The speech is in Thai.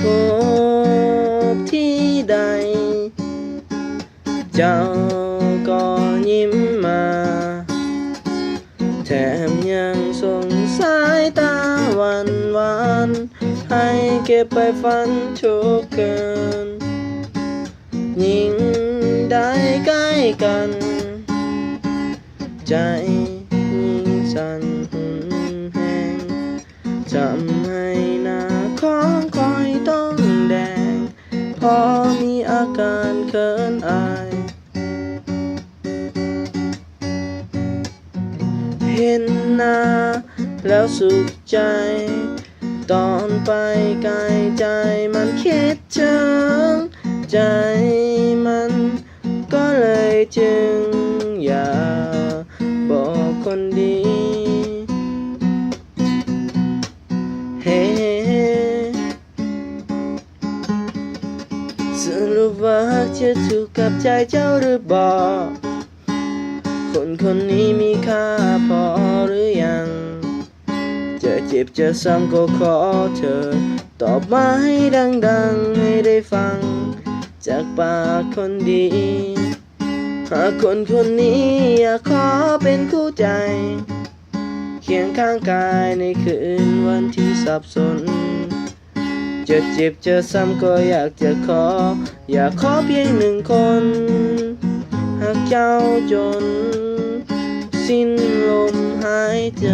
พบที่ใดเจ้าก็ยิ้มมาแถมยังส่งสายตาหวานให้เก็บไปฝันทุกคืนยิ่งได้ใกล้กันใจยิ่งสั่นหุ่นแห้งทำให้หน้าของคอยต้องแดงพอมีอาการเขินอายเห็นหน้าแล้วสุขใจตอนไปไกลใจมันคิดถึงใจมันก็เลยจึงอยากบอกคนดีเฮ้สรุปว่าจะถูกกับใจเจ้าหรือบอกคนนี้มีค่าพอหรือยังจะเจ็บจะซ้ำก็ขอเธอตอบมาให้ดังๆให้ได้ฟังจากปากคนดีหากคนนี้อยากขอเป็นคู่ใจเคียงข้างกายในคืนวันที่สับสนจะเจ็บจะซ้ำก็อยากจะอยากขอเพียงหนึ่งคนหากเจ้าจนสิ้นลมหายใจ